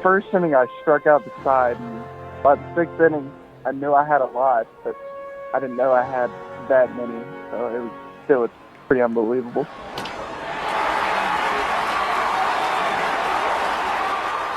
first inning, I struck out the side, and by the sixth inning, I knew I had a lot, but I didn't know I had that many, so it's pretty unbelievable.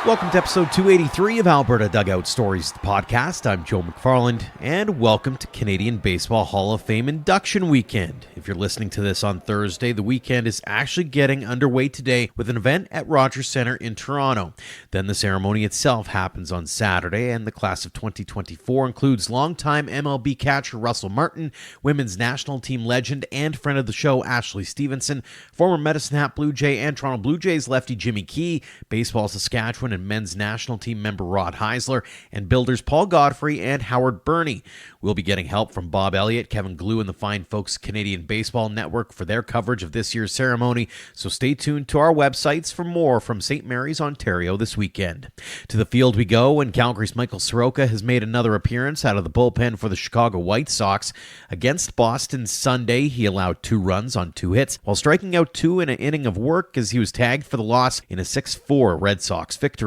Welcome to episode 283 of Alberta Dugout Stories, the podcast. I'm Joe McFarland, and welcome to Canadian Baseball Hall of Fame Induction Weekend. If you're listening to this on Thursday, the weekend is actually getting underway today with an event at Rogers Centre in Toronto. Then the ceremony itself happens on Saturday, and the class of 2024 includes longtime MLB catcher Russell Martin, women's national team legend and friend of the show Ashley Stevenson, former Medicine Hat Blue Jay and Toronto Blue Jays lefty Jimmy Key, Baseball Saskatchewan and men's national team member Rod Heisler, and builders Paul Godfrey and Howard Burney. We'll be getting help from Bob Elliott, Kevin Glue, and the fine folks Canadian Baseball Network for their coverage of this year's ceremony, so stay tuned to our websites for more from St. Mary's, Ontario this weekend. To the field we go, and Calgary's Michael Soroka has made another appearance out of the bullpen for the Chicago White Sox. Against Boston Sunday, he allowed 2 runs on 2 hits, while striking out 2 in an inning of work as he was tagged for the loss in a 6-4 Red Sox victory.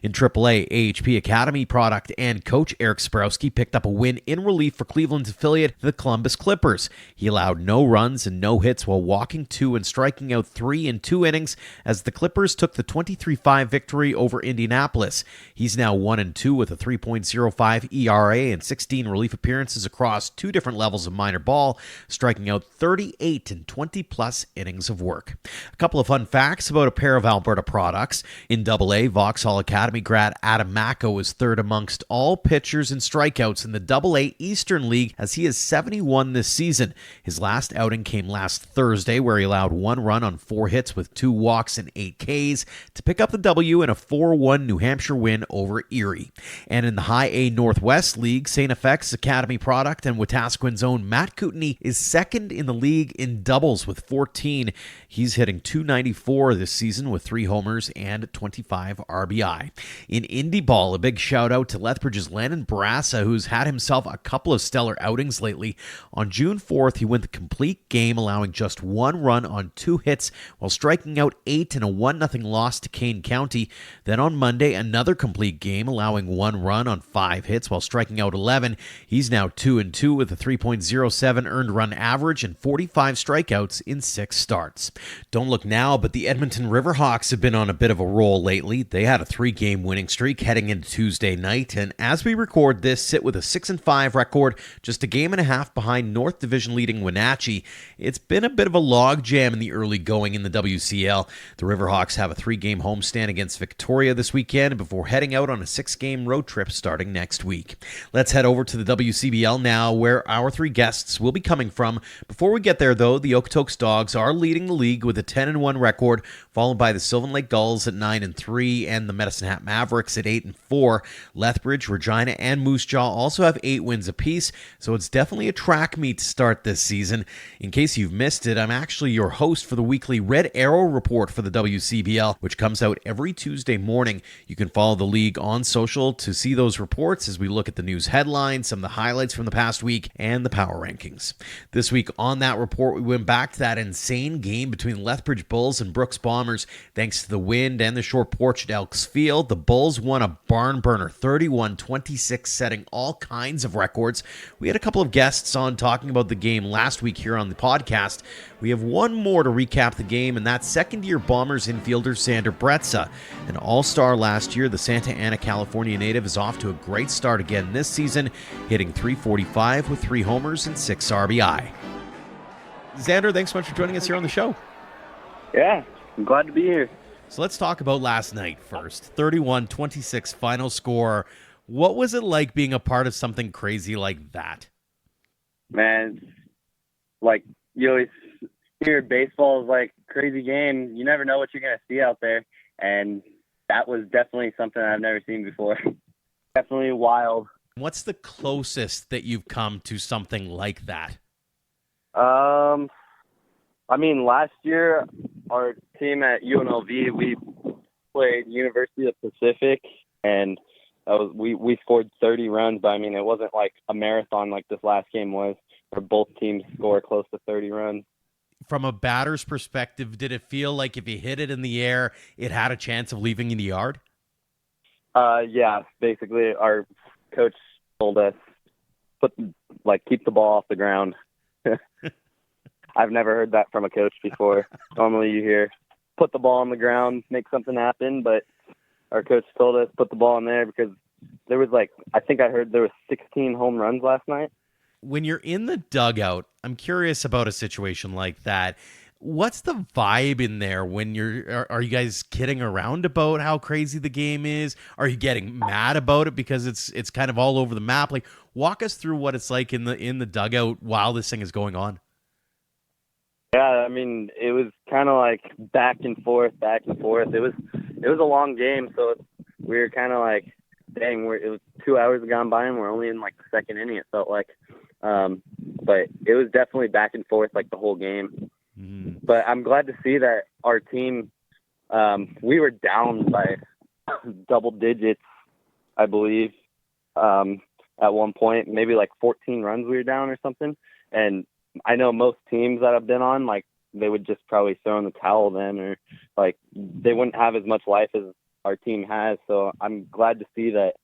In AAA, AHP Academy product and coach Eric Sparowski picked up a win in relief for Cleveland's affiliate, the Columbus Clippers. He allowed no runs and no hits while walking 2 and striking out 3 in 2 innings as the Clippers took the 23-5 victory over Indianapolis. He's now 1-2 with a 3.05 ERA and 16 relief appearances across 2 different levels of minor ball, striking out 38 in 20-plus innings of work. A couple of fun facts about a pair of Alberta products. In AA, Vauxhall Academy grad Adam Macko is third amongst all pitchers in strikeouts in the AA Eastern League as he is 71 this season. His last outing came last Thursday where he allowed 1 run on 4 hits with 2 walks and 8 Ks to pick up the W in a 4-1 New Hampshire win over Erie. And in the High A Northwest League, St. FX Academy product and Wetaskiwin's own Matt Kootenay is second in the league in doubles with 14. He's hitting .294 this season with 3 homers and 25 RBI. In Indie Ball, a big shout out to Lethbridge's Landon Barassa, who's had himself a couple of stellar outings lately. On June 4th, he went the complete game, allowing just 1 run on 2 hits while striking out 8 in a 1-0 loss to Kane County. Then on Monday, another complete game, allowing 1 run on 5 hits while striking out 11. He's now 2-2 with a 3.07 earned run average and 45 strikeouts in 6 starts. Don't look now, but the Edmonton Riverhawks have been on a bit of a roll lately. They had a 3-game winning streak heading into Tuesday night, and as we record this, sit with a 6-5 record, just a game and a half behind North Division leading Wenatchee. It's been a bit of a logjam in the early going in the WCL. The Riverhawks have a 3-game homestand against Victoria this weekend before heading out on a 6-game road trip starting next week. Let's head over to the WCBL now, where our 3 guests will be coming from. Before we get there, though, the Okotoks Dawgs are leading the league with a 10-1 record, followed by the Sylvan Lake Gulls at 9-3 and the Medicine Hat Mavericks at 8-4. Lethbridge, Regina, and Moose Jaw also have 8 wins apiece, so it's definitely a track meet to start this season. In case you've missed it, I'm actually your host for the weekly Red Arrow Report for the WCBL, which comes out every Tuesday morning. You can follow the league on social to see those reports as we look at the news headlines, some of the highlights from the past week, and the power rankings. This week on that report, we went back to that insane game between Lethbridge Bulls and Brooks Bombers. Thanks to the wind and the short porch at Elks Field, the Bulls won a barn burner 31-26, setting all kinds of records. We had a couple of guests on talking about the game last week here on the podcast. We have one more to recap the game, and that's second-year Bombers infielder Zander Bretza. An all-star last year, the Santa Ana, California native is off to a great start again this season, hitting .345 with 3 homers and 6 RBI. Zander, thanks so much for joining us here on the show. Yeah, I'm glad to be here. So let's talk about last night first. 31-26 final score. What was it like being a part of something crazy like that? Man, like you always hear, baseball is like a crazy game. You never know what you're going to see out there. And that was definitely something I've never seen before. Definitely wild. What's the closest that you've come to something like that? I mean, last year, our team at UNLV, we played University of Pacific, and we scored 30 runs, but I mean, it wasn't like a marathon like this last game was, where both teams score close to 30 runs. From a batter's perspective, did it feel like if you hit it in the air, it had a chance of leaving in the yard? Yeah, basically our coach told us keep the ball off the ground. I've never heard that from a coach before. Normally you hear put the ball on the ground, make something happen, but our coach told us put the ball in there because there was I think I heard there was 16 home runs last night. When you're in the dugout, I'm curious about a situation like that. What's the vibe in there when are you guys kidding around about how crazy the game is? Are you getting mad about it because it's kind of all over the map? Like, walk us through what it's like in the dugout while this thing is going on. Yeah, I mean, it was kind of like back and forth, back and forth. It was a long game, so we were kind of like, dang, it was 2 hours gone by and we're only in the second inning, it felt like. But it was definitely back and forth the whole game. Mm-hmm. But I'm glad to see that our team, we were down by double digits, I believe, at one point, maybe 14 runs we were down or something. And I know most teams that I've been on, they would just probably throw in the towel then, or they wouldn't have as much life as our team has. So I'm glad to see that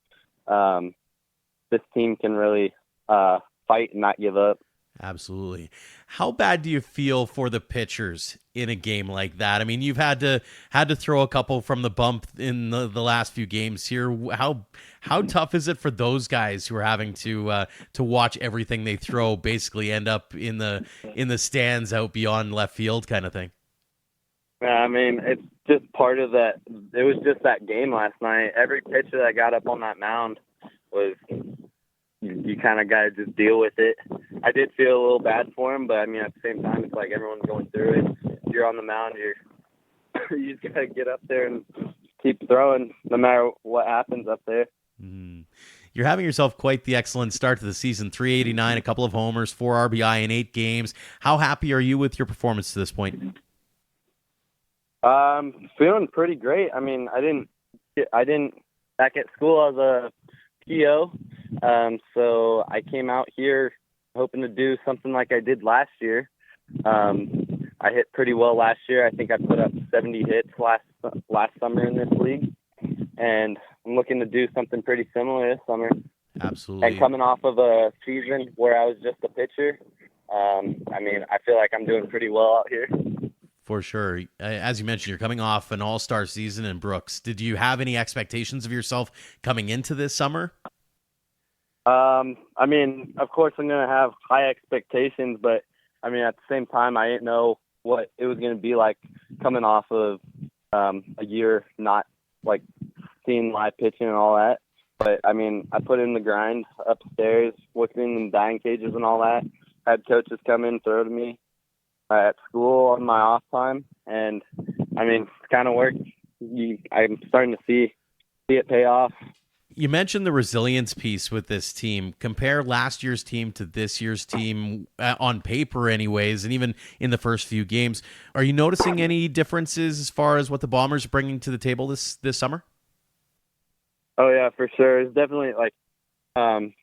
this team can really fight and not give up. Absolutely. How bad do you feel for the pitchers in a game like that? I mean, you've had to throw a couple from the bump in the last few games here. How tough is it for those guys who are having to watch everything they throw basically end up in the stands out beyond left field kind of thing? I mean, it's just part of that. It was just that game last night. Every pitcher that got up on that mound was, you kind of got to just deal with it. I did feel a little bad for him, but I mean, at the same time, it's everyone's going through it. If you're on the mound, you just got to get up there and keep throwing no matter what happens up there. Mm. You're having yourself quite the excellent start to the season. 389, a couple of homers, 4 RBI in 8 games. How happy are you with your performance to this point? Feeling pretty great. I mean, I didn't back at school as a PO. So I came out here hoping to do something like I did last year. I hit pretty well last year. I think I put up 70 hits last summer in this league, and I'm looking to do something pretty similar this summer. Absolutely. And coming off of a season where I was just a pitcher, I mean, I feel like I'm doing pretty well out here. For sure. As you mentioned, you're coming off an all-star season in Brooks. Did you have any expectations of yourself coming into this summer? I mean, of course I'm going to have high expectations, but I mean, at the same time, I didn't know what it was going to be like coming off of a year not seeing live pitching and all that. But I mean, I put in the grind upstairs, working in batting cages and all that. Had coaches come in, throw to me at school on my off time, and I mean, it's kind of worked. I'm starting to see it pay off. You mentioned the resilience piece with this team. Compare last year's team to this year's team on paper anyways, and even in the first few games. Are you noticing any differences as far as what the Bombers are bringing to the table this summer? Oh, yeah, for sure. It's definitely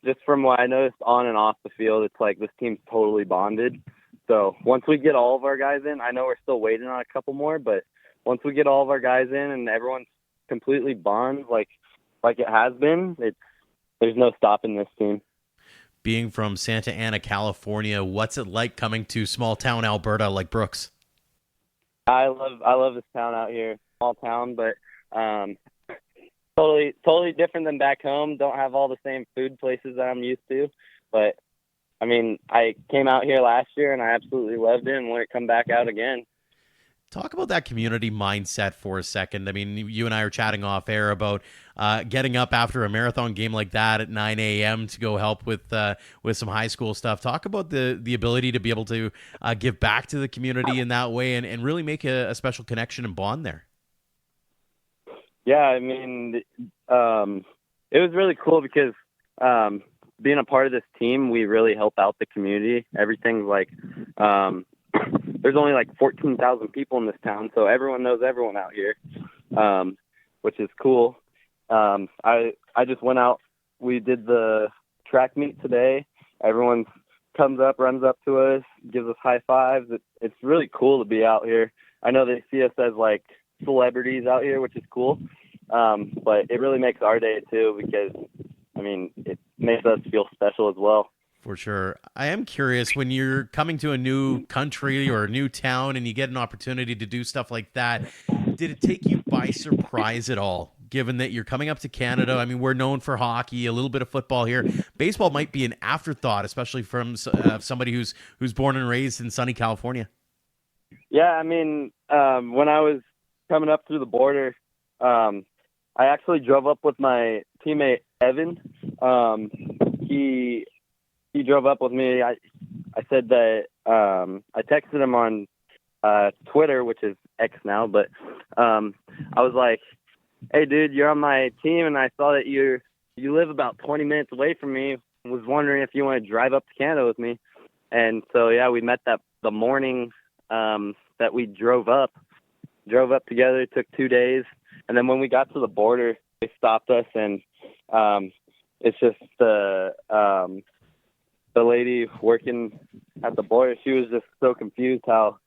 just from what I noticed on and off the field, it's this team's totally bonded. So once we get all of our guys in, I know we're still waiting on a couple more, but once we get all of our guys in and everyone's completely bonded, like it has been, there's no stopping this team. Being from Santa Ana, California, what's it like coming to small town Alberta like Brooks? I love this town out here. Small town, but totally different than back home. Don't have all the same food places that I'm used to, but I mean, I came out here last year and I absolutely loved it and want to come back out again. Talk about that community mindset for a second. I mean, you and I are chatting off air about getting up after a marathon game like that at 9 a.m. to go help with some high school stuff. Talk about the ability to be able to give back to the community in that way and really make a special connection and bond there. Yeah, I mean, it was really cool because being a part of this team, we really help out the community. Everything's there's only 14,000 people in this town, so everyone knows everyone out here, which is cool. I just went out. We did the track meet today. Everyone comes up, runs up to us, gives us high fives. It's really cool to be out here. I know they see us as celebrities out here, which is cool. But it really makes our day too, because I mean, it makes us feel special as well. For sure. I am curious, when you're coming to a new country or a new town and you get an opportunity to do stuff like that, did it take you by surprise at all, given that you're coming up to Canada? I mean, we're known for hockey, a little bit of football here. Baseball might be an afterthought, especially from somebody who's born and raised in sunny California. Yeah, I mean, when I was coming up through the border, I actually drove up with my teammate Evan. He drove up with me. I said that I texted him on Twitter, which is X now, but I was like, "Hey, dude, you're on my team, and I saw that you live about 20 minutes away from me. Was wondering if you want to drive up to Canada with me." And so yeah, we met the morning that we drove up together. It took 2 days, and then when we got to the border, they stopped us, and it's just the lady working at the border, she was just so confused how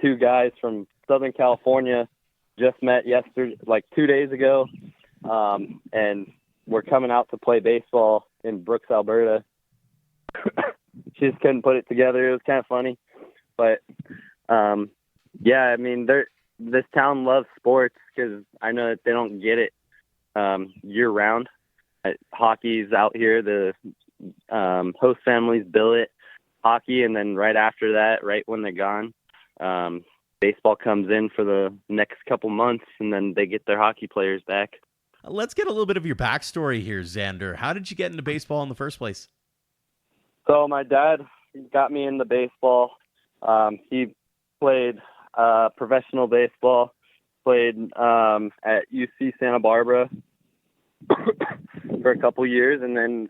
two guys from Southern California just met yesterday, like 2 days ago, and we're coming out to play baseball in Brooks, Alberta. She just couldn't put it together. It was kind of funny. But, yeah, I mean, this town loves sports, because I know that they don't get it year-round. Hockey's out here. The host families bill it hockey, and then right after that, right when they're gone, baseball comes in for the next couple months, and then they get their hockey players back. Let's get a little bit of your backstory here, Zander. How did you get into baseball in the first place? So my dad got me into baseball. He played professional baseball, played at UC Santa Barbara for a couple years, and then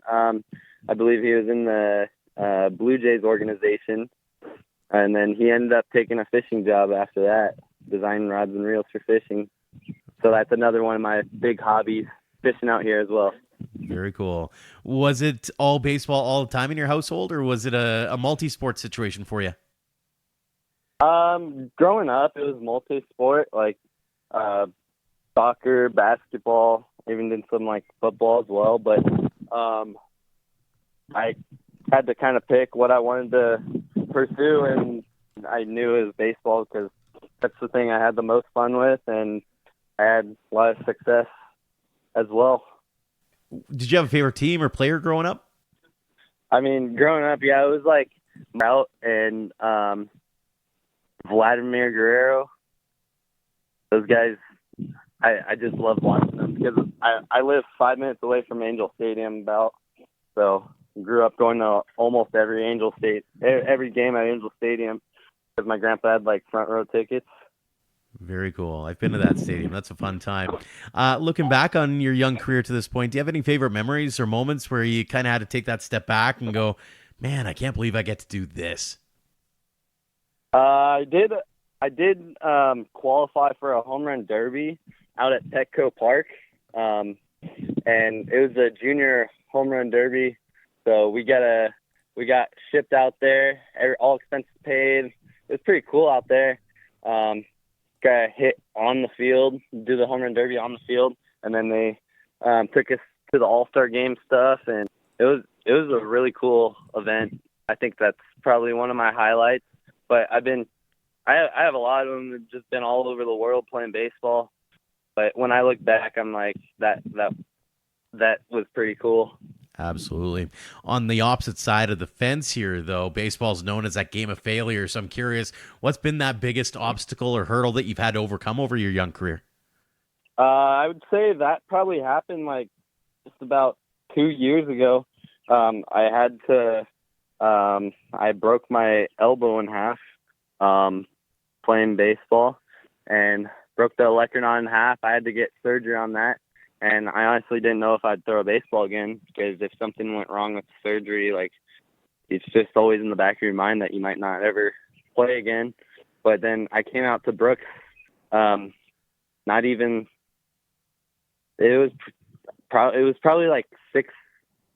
I believe he was in the Blue Jays organization, and then he ended up taking a fishing job after that, designing rods and reels for fishing. So that's another one of my big hobbies, fishing out here as well. Very cool. Was it all baseball all the time in your household, or was it a multi-sport situation for you? Growing up, it was multi-sport, like soccer, basketball, even did some like football as well. But I had to kind of pick what I wanted to pursue, and I knew it was baseball because that's the thing I had the most fun with, and I had a lot of success as well. Did you have a favorite team or player growing up? I mean, growing up, yeah, it was like Trout and Vladimir Guerrero. Those guys, I just love watching them because I live 5 minutes away from Angel Stadium so grew up going to almost every game at Angel Stadium because my grandpa had like front row tickets. Very cool. I've been to that stadium. That's a fun time. Looking back on your young career to this point, do you have any favorite memories or moments where you kind of had to take that step back and go, man, I can't believe I get to do this? I did qualify for a home run derby out at Petco Park, and it was a junior home run derby. So we got shipped out there, all expenses paid. It was pretty cool out there. Got hit on the field, do the home run derby on the field, and then they took us to the All-Star game stuff, and it was a really cool event. I think that's probably one of my highlights. But I have a lot of them that just been all over the world playing baseball. But when I look back, I'm like, that was pretty cool. Absolutely. On the opposite side of the fence here, though, baseball's known as that game of failure. So I'm curious, what's been that biggest obstacle or hurdle that you've had to overcome over your young career? I would say that probably happened like just about 2 years ago. I broke my elbow in half playing baseball and broke the olecranon in half. I had to get surgery on that. And I honestly didn't know if I'd throw a baseball again because if something went wrong with the surgery, like it's just always in the back of your mind that you might not ever play again. But then I came out to Brooks. It was probably like 6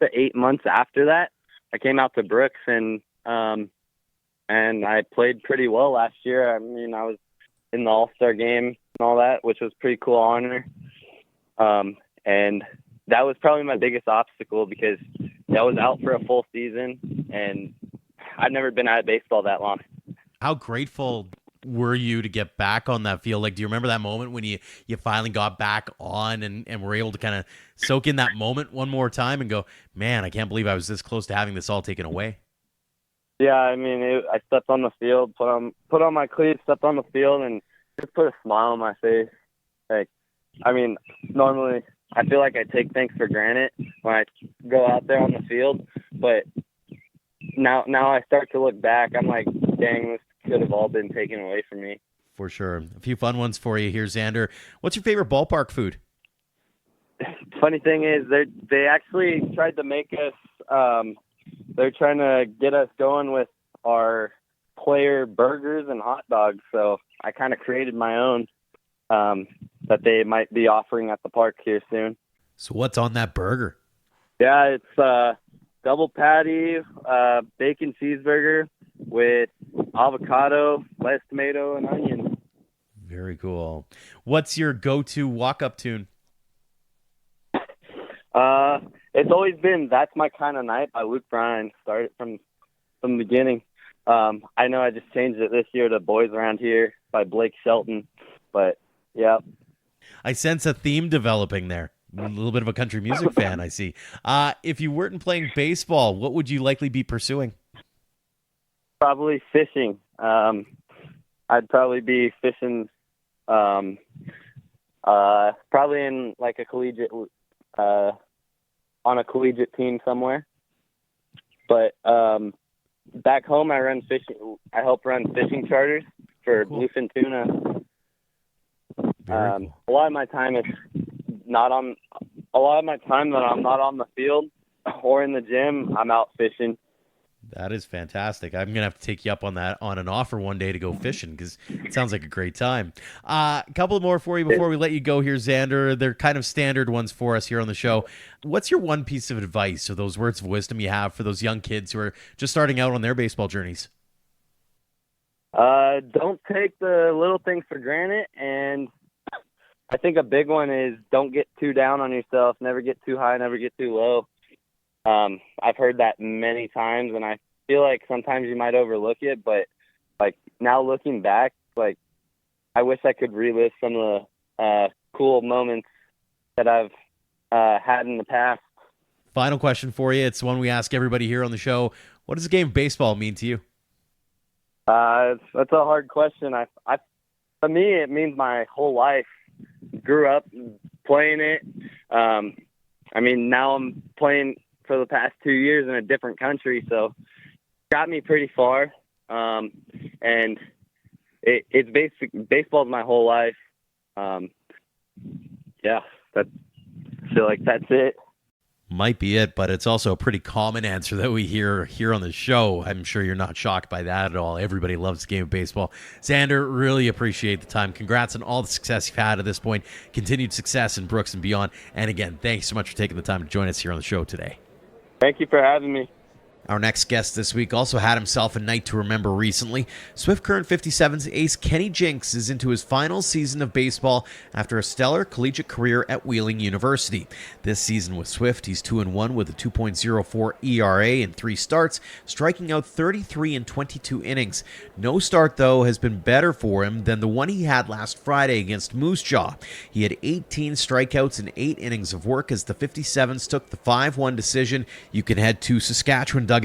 to 8 months after that. I came out to Brooks and I played pretty well last year. I mean, I was in the All-Star game and all that, which was a pretty cool honor. And that was probably my biggest obstacle because I was out for a full season, and I'd never been out of baseball that long. How grateful were you to get back on that field? Like, do you remember that moment when you finally got back on and were able to kind of soak in that moment one more time and go, man, I can't believe I was this close to having this all taken away? Yeah, I mean, I stepped on the field, put on my cleats, stepped on the field, and just put a smile on my face. Like, I mean, normally I feel like I take things for granted when I go out there on the field, but now I start to look back. I'm like, dang, this could have all been taken away from me. For sure. A few fun ones for you here, Zander. What's your favorite ballpark food? Funny thing is, they actually tried to make us. They're trying to get us going with our player burgers and hot dogs. So I kind of created my own that they might be offering at the park here soon. So what's on that burger? Yeah, it's double patty, bacon cheeseburger with avocado, lettuce, tomato, and onion. Very cool. What's your go-to walk-up tune? It's always been "That's My Kind of Night" by Luke Bryan. Started from the beginning. I know I just changed it this year to "Boys Around Here" by Blake Shelton, but yeah. I sense a theme developing there. A little bit of a country music fan, I see. If you weren't playing baseball, what would you likely be pursuing? Probably fishing. I'd probably be fishing, probably in like a collegiate, on a collegiate team somewhere. But back home, I help run fishing charters for Cool. bluefin tuna. Very cool. A lot of my time that I'm not on the field or in the gym, I'm out fishing. That is fantastic. I'm going to have to take you up on that on an offer one day to go fishing because it sounds like a great time. A couple more for you before we let you go here, Zander. They're kind of standard ones for us here on the show. What's your one piece of advice or those words of wisdom you have for those young kids who are just starting out on their baseball journeys? Don't take the little things for granted, and I think a big one is don't get too down on yourself. Never get too high, never get too low. I've heard that many times, and I feel like sometimes you might overlook it, but like now looking back, like I wish I could relive some of the cool moments that I've had in the past. Final question for you. It's one we ask everybody here on the show. What does the game of baseball mean to you? That's a hard question. For me, it means my whole life. Grew up playing it. I mean, now I'm playing for the past 2 years in a different country, so got me pretty far. And it's baseball's my whole life. Yeah, I feel like that's it. Might be it, but it's also a pretty common answer that we hear here on the show. I'm sure you're not shocked by that at all. Everybody loves the game of baseball. Zander, really appreciate the time. Congrats on all the success you've had at this point. Continued success in Brooks and beyond. And again, thanks so much for taking the time to join us here on the show today. Thank you for having me. Our next guest this week also had himself a night to remember recently. Swift Current 57's ace Kenny Jinks is into his final season of baseball after a stellar collegiate career at Wheeling University. This season with Swift, he's 2-1 with a 2.04 ERA in 3 starts, striking out 33 in 22 innings. No start, though, has been better for him than the one he had last Friday against Moose Jaw. He had 18 strikeouts and 8 innings of work as the 57s took the 5-1 decision. You can head to SaskatchewanDugoutStories.com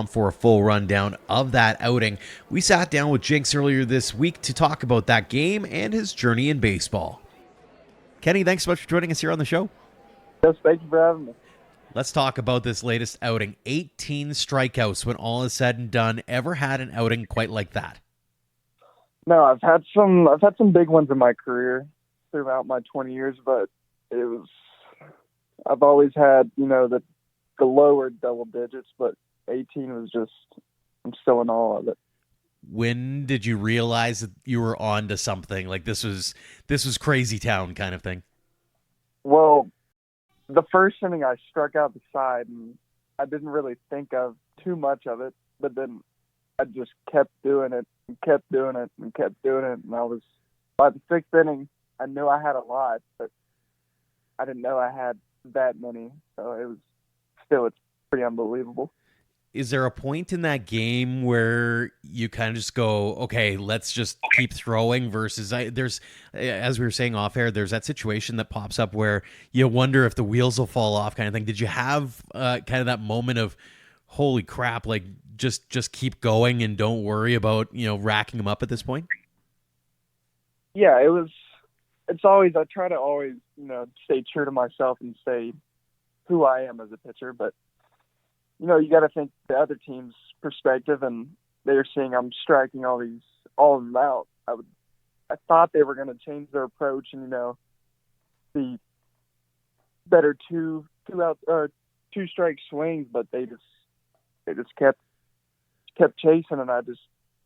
for a full rundown of that outing. We sat down with Jinks earlier this week to talk about that game and his journey in baseball. Kenny, thanks so much for joining us here on the show. Yes, thank you for having me. Let's talk about this latest outing. 18 strikeouts when all is said and done. Ever had an outing quite like that? No, I've had some big ones in my career throughout my 20 years, but I've always had, the lower double digits, but 18 was just, I'm still in awe of it. When did you realize that you were on to something? Like this was crazy town kind of thing? Well, the first inning I struck out the side, and I didn't really think of too much of it, but then I just kept doing it and kept doing it and kept doing it, and by the 6th inning, I knew I had a lot, but I didn't know I had that many. So it's pretty unbelievable. Is there a point in that game where you kind of just go, okay, let's just keep throwing versus there's, as we were saying off air, there's that situation that pops up where you wonder if the wheels will fall off kind of thing. Did you have kind of that moment of, holy crap, like just keep going and don't worry about, racking them up at this point? Yeah, it's always, I try to always, stay true to myself and say who I am as a pitcher, but you got to think the other team's perspective, and they're seeing I'm striking all of them out. I thought they were going to change their approach and the better two strike swings, but they just kept chasing, and I just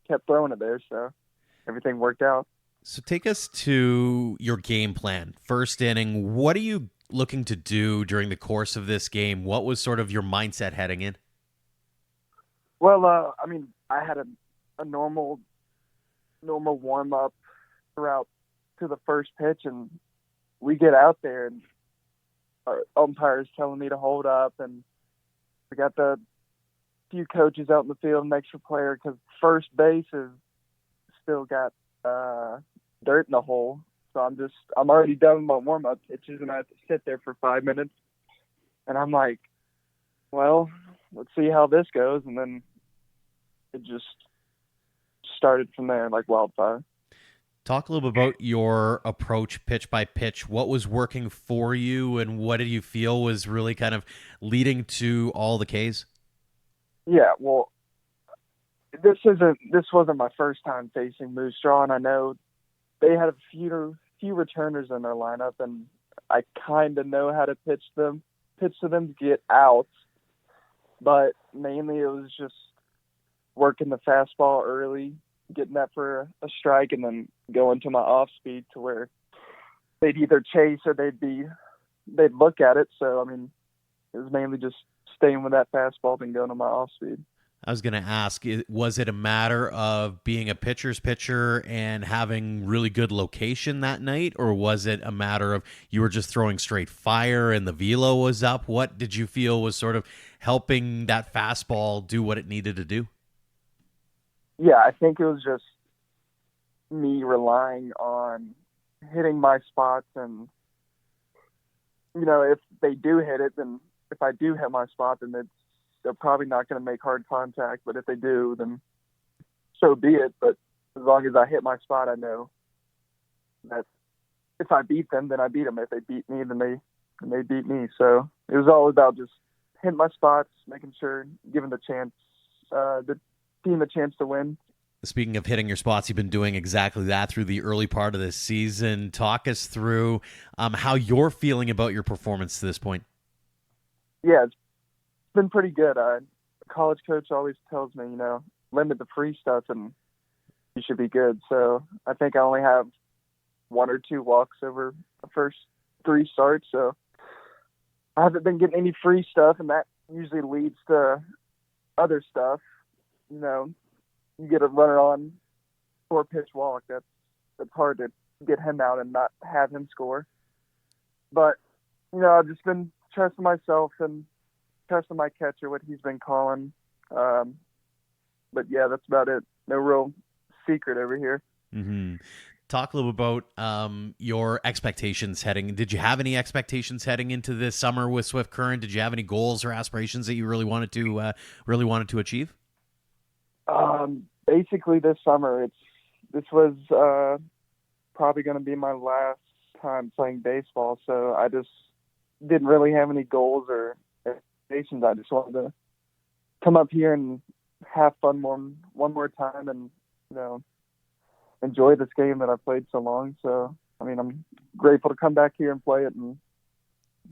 kept throwing it there, so everything worked out. So take us to your game plan. First inning, what are you looking to do during the course of this game? What was sort of your mindset heading in? Well, I had a normal warm up throughout to the first pitch, and we get out there, and our umpire's telling me to hold up, and we got the few coaches out in the field, an extra player, because first base is still got dirt in the hole. So I'm already done with my warm-up pitches, and I have to sit there for 5 minutes. And I'm like, well, let's see how this goes. And then it just started from there like wildfire. Talk a little bit about your approach pitch by pitch. What was working for you, and what did you feel was really kind of leading to all the Ks? Yeah, well, this wasn't my first time facing Moose Jaw, and I know they had a few returners in their lineup, and I kind of know how to pitch to them to get outs. But mainly it was just working the fastball early, getting that for a strike, and then going to my off speed to where they'd either chase or they'd look at it. So, it was mainly just staying with that fastball and going to my off speed. I was going to ask, was it a matter of being a pitcher's pitcher and having really good location that night, or was it a matter of you were just throwing straight fire and the velo was up? What did you feel was sort of helping that fastball do what it needed to do? Yeah, I think it was just me relying on hitting my spots, and if they do hit it, then if I do hit my spot, then they're probably not going to make hard contact. But if they do, then so be it. But as long as I hit my spot, I know that if I beat them, then I beat them. If they beat me, then they beat me. So it was all about just hitting my spots, making sure, giving the team a chance to win. Speaking of hitting your spots, you've been doing exactly that through the early part of this season. Talk us through how you're feeling about your performance to this point. Yeah, it's been pretty good. The college coach always tells me, limit the free stuff and you should be good. So I think I only have 1 or 2 walks over the first 3 starts. So I haven't been getting any free stuff, and that usually leads to other stuff. You get a runner on 4-pitch walk. That's hard to get him out and not have him score. But, I've just been trusting myself and trusting my catcher, what he's been calling. But yeah, that's about it. No real secret over here. Mm-hmm. Talk a little bit about your expectations did you have any expectations heading into this summer with Swift Current? Did you have any goals or aspirations that you really wanted to achieve? Basically this summer, this was probably going to be my last time playing baseball. So I just didn't really have any goals or expectations. I just wanted to come up here and have fun one more time and, enjoy this game that I've played so long. So, I'm grateful to come back here and play it and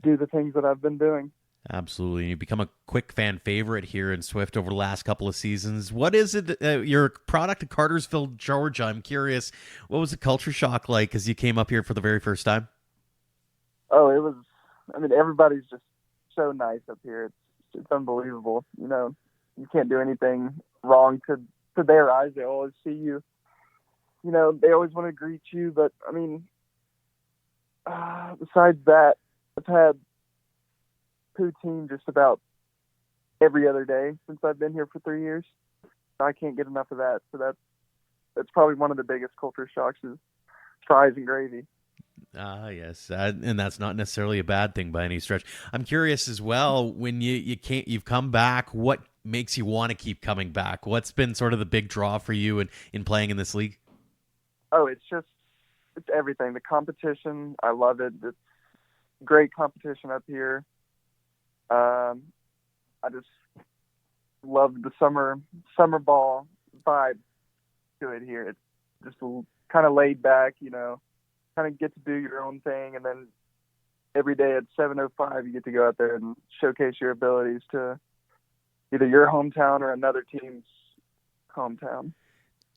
do the things that I've been doing. Absolutely. You've become a quick fan favorite here in Swift over the last couple of seasons. What is it? You're a product of Cartersville, Georgia. I'm curious, what was the culture shock like as you came up here for the very first time? Oh, it was, everybody's just so nice up here. It's unbelievable. You can't do anything wrong to their eyes. They always see you. They always want to greet you. But, besides that, I've had poutine just about every other day since I've been here for 3 years. I can't get enough of that. So that's probably one of the biggest culture shocks is fries and gravy. Yes, and that's not necessarily a bad thing by any stretch. I'm curious as well, when you've come back, what makes you want to keep coming back? What's been sort of the big draw for you in playing in this league? Oh, it's everything. The competition, I love it. It's great competition up here. I just love the summer ball vibe to it here. It's just kind of laid back, kind of get to do your own thing, and then every day at 7:05 you get to go out there and showcase your abilities to either your hometown or another team's hometown.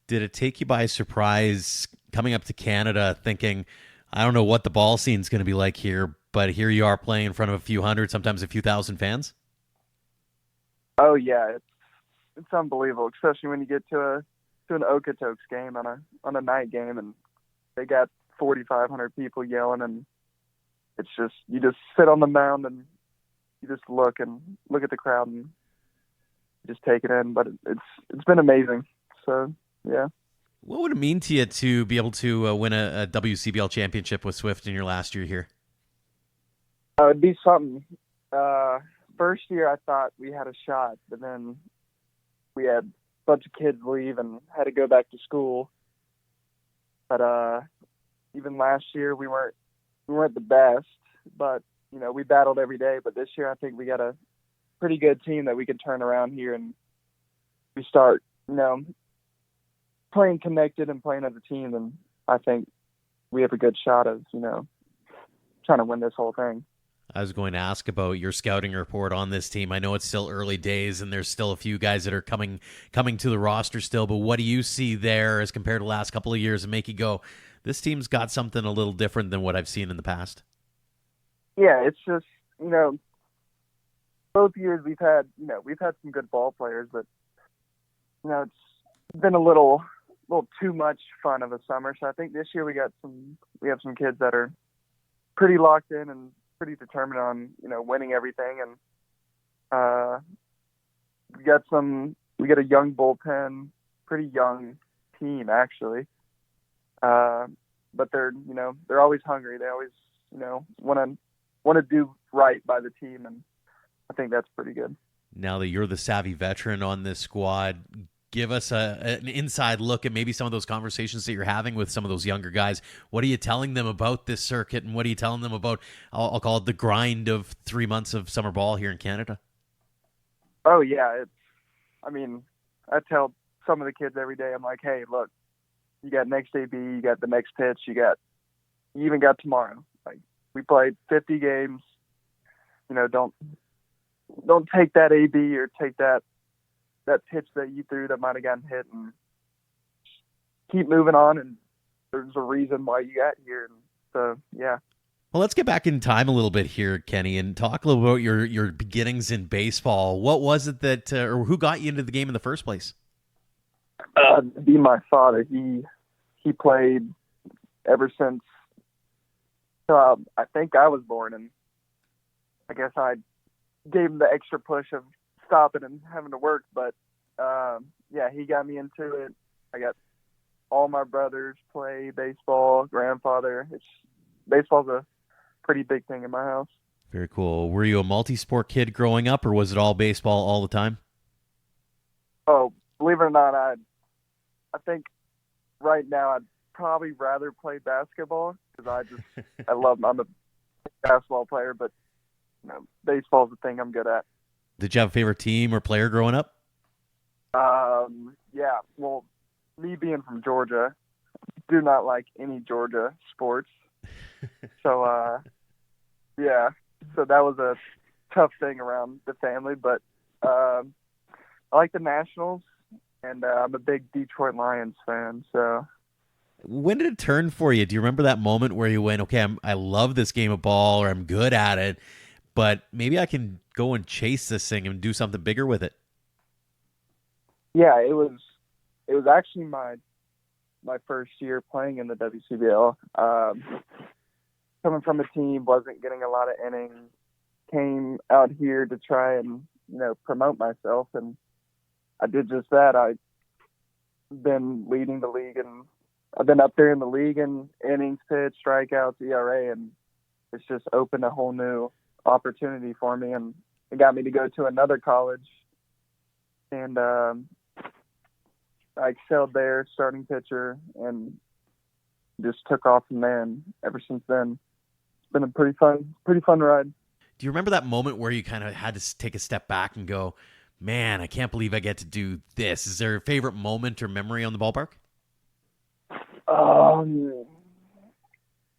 Did it take you by surprise coming up to Canada thinking, I don't know what the ball scene's going to be like here, but here you are playing in front of a few hundred, sometimes a few thousand fans? Oh yeah, it's unbelievable, especially when you get to an Okotoks game on a night game and they got 4,500 people yelling, and it's just you just sit on the mound and you just look at the crowd and just take it in. But it's been amazing. So yeah. What would it mean to you to be able to win a WCBL championship with Swift in your last year here? It'd be something. First year I thought we had a shot, but then we had a bunch of kids leave and had to go back to school. But even last year we weren't the best, but we battled every day. But this year I think we got a pretty good team that we can turn around here, and we start playing connected and playing as a team. And I think we have a good shot of trying to win this whole thing. I was going to ask about your scouting report on this team. I know it's still early days and there's still a few guys that are coming to the roster still, but what do you see there as compared to the last couple of years and make you go, this team's got something a little different than what I've seen in the past? Yeah, it's just, both years we've had some good ball players, but, it's been a little too much fun of a summer. So I think this year we have some kids that are pretty locked in and pretty determined on, winning everything. And we got a young bullpen, pretty young team actually. But they're always hungry. They always, want to do right by the team. And I think that's pretty good. Now that you're the savvy veteran on this squad, give us an inside look at maybe some of those conversations that you're having with some of those younger guys. What are you telling them about this circuit, and what are you telling them about, I'll call it the grind of 3 months of summer ball here in Canada? Oh, yeah. I tell some of the kids every day, I'm like, hey, look, you got next AB, you got the next pitch, you even got tomorrow. Like, we played 50 games. Don't take that AB or take that pitch that you threw that might have gotten hit, and keep moving on. And there's a reason why you got here. And so, yeah. Well, let's get back in time a little bit here, Kenny, and talk a little about your beginnings in baseball. What was it that, or who got you into the game in the first place? Be my father. He played ever since I think I was born, and I guess I gave him the extra push of stopping and having to work. But yeah, he got me into it. I got all my brothers play baseball, grandfather. Baseball's a pretty big thing in my house. Very cool. Were you a multi-sport kid growing up, or was it all baseball all the time? Oh, believe it or not, I think right now I'd probably rather play basketball because I'm a basketball player, but baseball's the thing I'm good at. Did you have a favorite team or player growing up? Yeah, well, me being from Georgia, do not like any Georgia sports. So, yeah, so that was a tough thing around the family, but I like the Nationals, and I'm a big Detroit Lions fan, so. When did it turn for you? Do you remember that moment where you went, okay, I love this game of ball, or I'm good at it, but maybe I can go and chase this thing and do something bigger with it? Yeah, it was actually my first year playing in the WCBL. coming from a team, wasn't getting a lot of innings, came out here to try and, promote myself. And I did just that. I've been leading the league, and I've been up there in the league in innings pitched, strikeouts, ERA, and it's just opened a whole new opportunity for me. And it got me to go to another college, and I excelled there, starting pitcher, and just took off from there. And ever since then, it's been a pretty fun ride. Do you remember that moment where you kind of had to take a step back and go, man, I can't believe I get to do this? Is there a favorite moment or memory on the ballpark?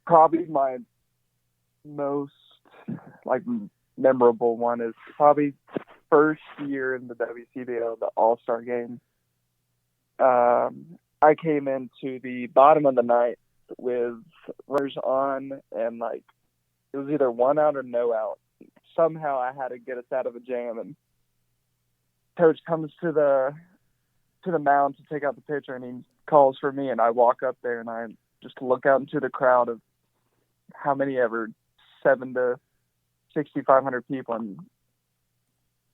Probably my most memorable one is probably first year in the WCBL, the All-Star game. I came into the bottom of the ninth with runners on, and it was either one out or no out. Somehow I had to get us out of a jam, and coach comes to the mound to take out the pitcher, and he calls for me, and I walk up there and I just look out into the crowd of how many ever, 7 to 6,500 people, and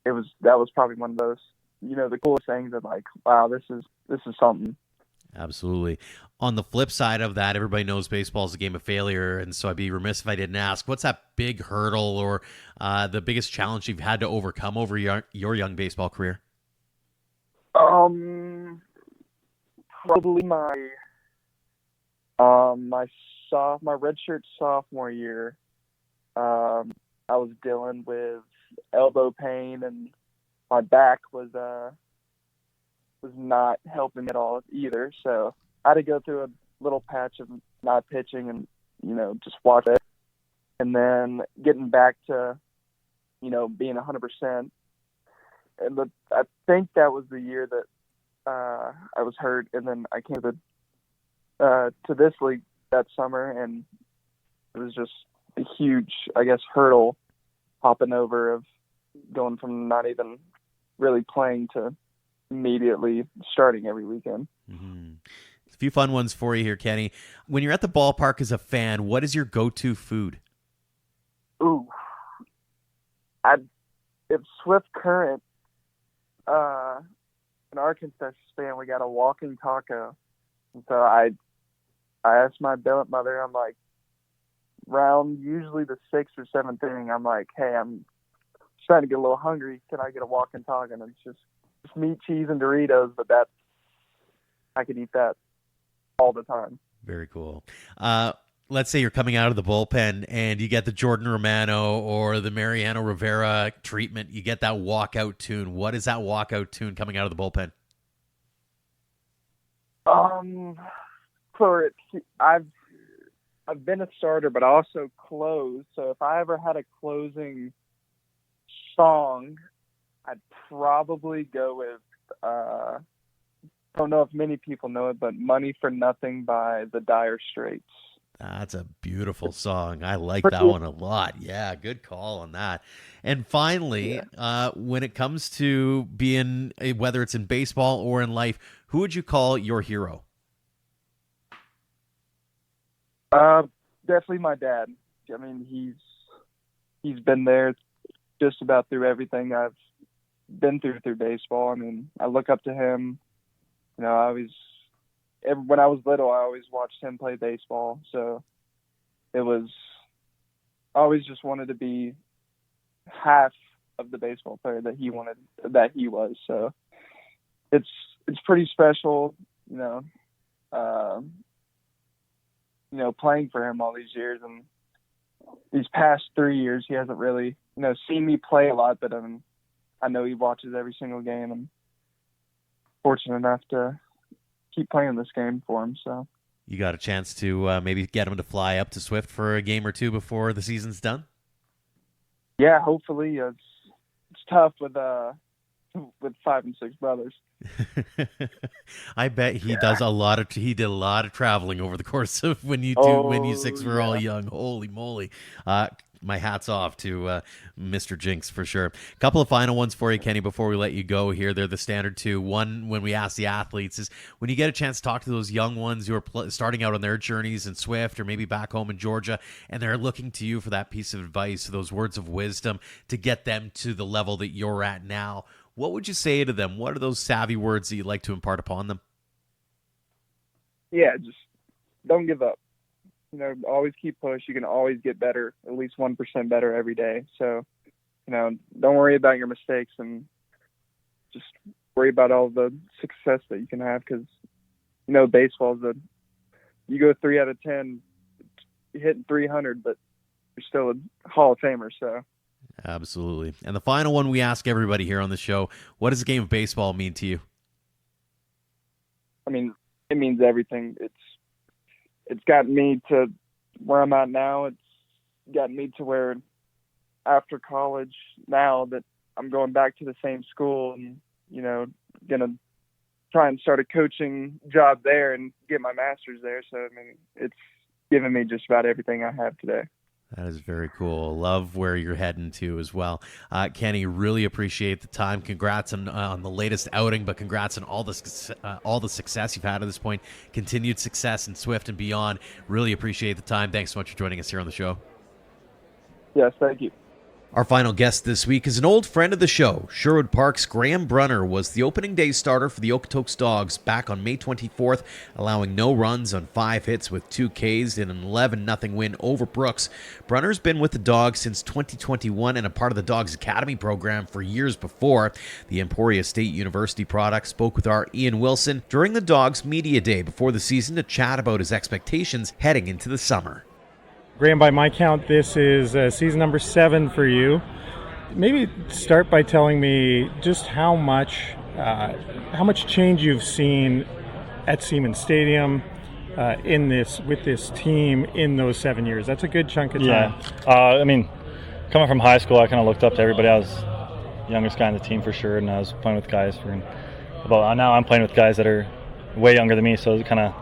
that was probably one of those, the coolest things that wow, this is something. Absolutely. On the flip side of that, everybody knows baseball is a game of failure, and so I'd be remiss if I didn't ask, what's that big hurdle or the biggest challenge you've had to overcome over your young baseball career? Probably my redshirt sophomore year. I was dealing with elbow pain, and my back was not helping at all either. So I had to go through a little patch of not pitching and, just watch it. And then getting back to, being 100%. And I think that was the year that I was hurt. And then I came to this league that summer, and it was just a huge, hurdle hopping over of going from not even really playing to immediately starting every weekend. Mm-hmm. A few fun ones for you here, Kenny. When you're at the ballpark as a fan, what is your go-to food? Ooh, it's Swift Current. In our concession stand, we got a walking taco. And so I asked my billet mother, I'm like, round usually the 6th or 7th inning, I'm like, hey, I'm trying to get a little hungry. Can I get a walking taco? And it's just meat, cheese, and Doritos, but I could eat that all the time. Very cool. Let's say you're coming out of the bullpen and you get the Jordan Romano or the Mariano Rivera treatment. You get that walkout tune. What is that walkout tune coming out of the bullpen? I've been a starter, but also closed. So if I ever had a closing song, I'd probably go with, I don't know if many people know it, but Money for Nothing by the Dire Straits. That's a beautiful song. I like that one a lot. Yeah, good call on that. And finally, when it comes to being, whether it's in baseball or in life, who would you call your hero? Definitely my dad. I mean, he's been there just about through everything I've been through baseball. I mean, I look up to him. When I was little, I always watched him play baseball. So I always just wanted to be half of the baseball player that he was. So it's pretty special, playing for him all these years. And these past 3 years, he hasn't really, seen me play a lot, but I know he watches every single game, and fortunate enough to keep playing this game for him. So you got a chance to maybe get him to fly up to Swift for a game or two before the season's done? Yeah, hopefully. It's tough with 5 and 6 brothers. I bet he did a lot of traveling over the course of when you 6 were all young. Holy moly. my hat's off to Mr. Jinks for sure. A couple of final ones for you, Kenny, before we let you go here. They're the standard two. One, when we ask the athletes, is when you get a chance to talk to those young ones who are starting out on their journeys in Swift or maybe back home in Georgia, and they're looking to you for that piece of advice, those words of wisdom to get them to the level that you're at now. What would you say to them? What are those savvy words that you'd like to impart upon them? Yeah, just don't give up. Always keep push. You can always get better, at least 1% better every day. So, don't worry about your mistakes and just worry about all the success that you can have, because, baseball is you go 3 out of 10, you're hitting 300, but you're still a Hall of Famer. So. Absolutely. And the final one we ask everybody here on the show, what does the game of baseball mean to you? I mean, it means everything. It's gotten me to where I'm at now. It's gotten me to where after college now that I'm going back to the same school and, going to try and start a coaching job there and get my master's there. So, I mean, it's given me just about everything I have today. That is very cool. Love where you're heading to as well. Kenny, really appreciate the time. Congrats on the latest outing, but congrats on all the success you've had at this point. Continued success in Swift and beyond. Really appreciate the time. Thanks so much for joining us here on the show. Yes, thank you. Our final guest this week is an old friend of the show. Sherwood Park's Graham Brunner was the opening day starter for the Okotoks Dawgs back on May 24th, allowing no runs on 5 hits with 2 Ks in an 11-0 win over Brooks. Brunner's been with the Dawgs since 2021 and a part of the Dawgs Academy program for years before. The Emporia State University product spoke with our Ian Wilson during the Dawgs Media Day before the season to chat about his expectations heading into the summer. Graham, by my count, this is season number 7 for you. Maybe start by telling me just how much change you've seen at Siemens Stadium with this team in those 7 years. That's a good chunk of time. I mean, coming from high school, I kind of looked up to everybody. I was the youngest guy on the team for sure, and I was playing with guys now I'm playing with guys that are way younger than me, so it's kind of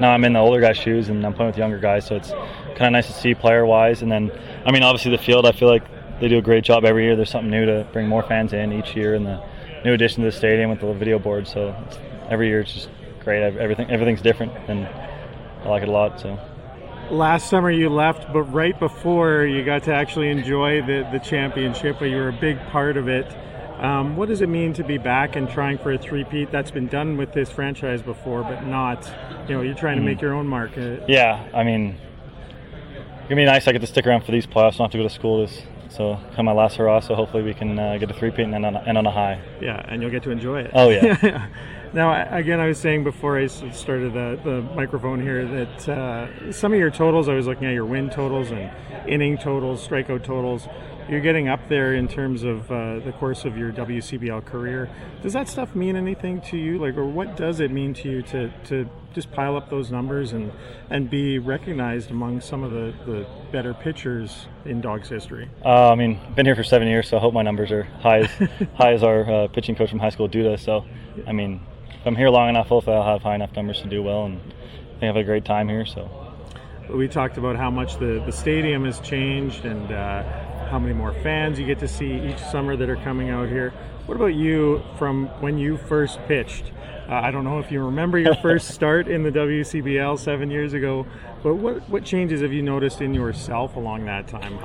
now I'm in the older guys' shoes and I'm playing with younger guys, so it's kind of nice to see player-wise. And then, I mean, obviously the field, I feel like they do a great job every year. There's something new to bring more fans in each year, and the new addition to the stadium with the video board. So every year it's just great. Everything's different, and I like it a lot. So last summer you left, but right before you got to actually enjoy the championship, but you were a big part of it. What does it mean to be back and trying for a three-peat? That's been done with this franchise before, but not, you're trying to make your own mark. Yeah, I mean, it's going to be nice. I get to stick around for these playoffs. I don't have to go to school so kind of my last hurrah, so hopefully we can get a three-peat and end on a high. Yeah, and you'll get to enjoy it. Oh, yeah. Now, again, I was saying before I started the microphone here that some of your totals, I was looking at your win totals and inning totals, strikeout totals. You're getting up there in terms of the course of your WCBL career. Does that stuff mean anything to you? Or what does it mean to you to just pile up those numbers and be recognized among some of the better pitchers in Dawgs history? I mean, I've been here for 7 years, so I hope my numbers are high as our pitching coach from high school, Duda. So, I mean, if I'm here long enough, hopefully I'll have high enough numbers to do well, and I think I have a great time here. So, we talked about how much the stadium has changed and how many more fans you get to see each summer that are coming out here. What about you from when you first pitched? I don't know if you remember your first start in the WCBL 7 years ago, but what changes have you noticed in yourself along that time?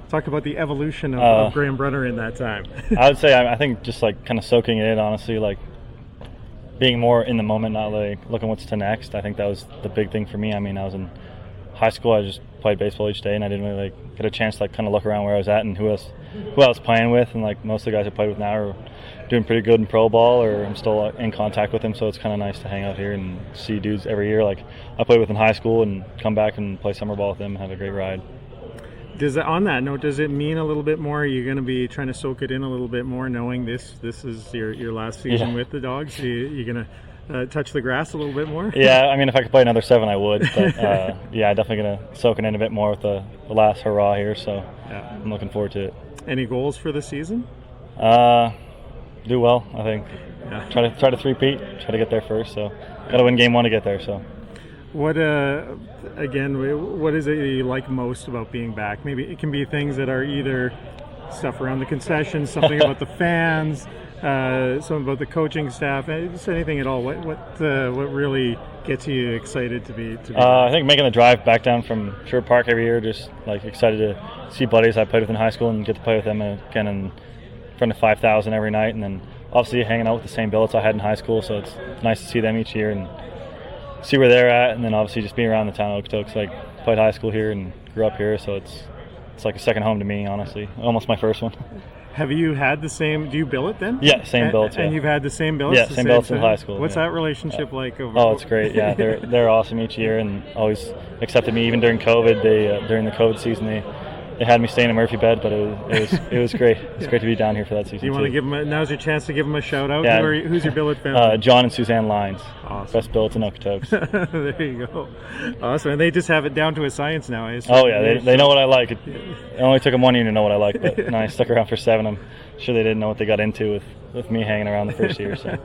Talk about the evolution of Graham Brunner in that time. I would say I think just kind of soaking it in, honestly, being more in the moment, not looking what's to next. I think that was the big thing for me. I mean, I was in high school, I just played baseball each day, and I didn't really get a chance to kind of look around where I was at and who I was playing with. And most of the guys I played with now are doing pretty good in pro ball, or I'm still in contact with them. So it's kind of nice to hang out here and see dudes every year I played with in high school, and come back and play summer ball with them and have a great ride. On that note, does it mean a little bit more? Are you going to be trying to soak it in a little bit more, knowing this is your last season with the Dawgs? You're going to touch the grass a little bit more? Yeah, I mean, if I could play another 7, I would. But yeah, I'm definitely going to soak it in a bit more with the last hurrah here. So yeah. I'm looking forward to it. Any goals for the season? Do well, I think. Yeah. Try to three-peat. Try to get there first. So got to win game 1 to get there. So. What again? What is it you like most about being back? Maybe it can be things that are either stuff around the concessions, something about the fans, something about the coaching staff, just anything at all. What really gets you excited to be I think making the drive back down from Sherwood Park every year, just like excited to see buddies I played with in high school and get to play with them again in front of 5,000 every night, and then obviously hanging out with the same billets I had in high school. So it's nice to see them each year and see where they're at, and then obviously just being around the town of Okotoks. Like, played high school here and grew up here, so it's like a second home to me, honestly. Almost my first one. Have you had the same? Do you billet then? Yeah, same billets. And yeah. you've had the same billets? Yeah, same billets in high school. What's yeah. that relationship like? Oh, it's great. Yeah, they're awesome each year and always accepted me. Even during COVID, during the COVID season, they had me staying in Murphy bed, but it was great. It's great to be down here for that season. Do you want to give them? Now's your chance to give them a shout out. Yeah. Who's your billet family? John and Suzanne Lyons. Awesome. Best billets in Okotoks. There you go. Awesome. And they just have it down to a science now. I assume. Oh yeah, they know what I like. It only took them 1 year to know what I like, but and I stuck around for 7. I'm sure they didn't know what they got into with me hanging around the first year. So.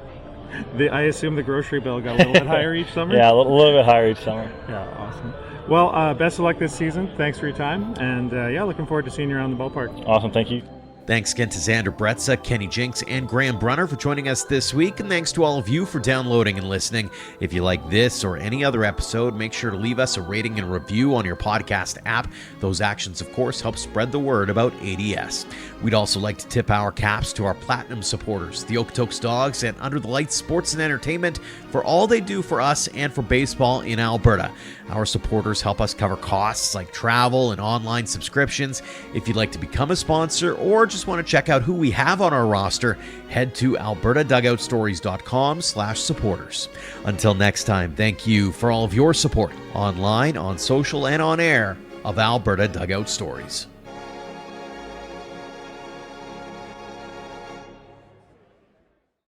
I assume the grocery bill got a little bit higher each summer? Yeah, a little bit higher each summer. Yeah, awesome. Well, best of luck this season. Thanks for your time. And, looking forward to seeing you around the ballpark. Awesome. Thank you. Thanks again to Zander Bretza, Kenny Jinks, and Graham Brunner for joining us this week, and thanks to all of you for downloading and listening. If you like this or any other episode, make sure to leave us a rating and review on your podcast app. Those actions, of course, help spread the word about ADS. We'd also like to tip our caps to our platinum supporters, the Okotoks Dawgs and Under the Lights Sports and Entertainment, for all they do for us and for baseball in Alberta. Our supporters help us cover costs like travel and online subscriptions. If you'd like to become a sponsor or just want to check out who we have on our roster, head to albertadugoutstories.com/supporters. Until next time, thank you for all of your support online, on social, and on air of Alberta Dugout Stories.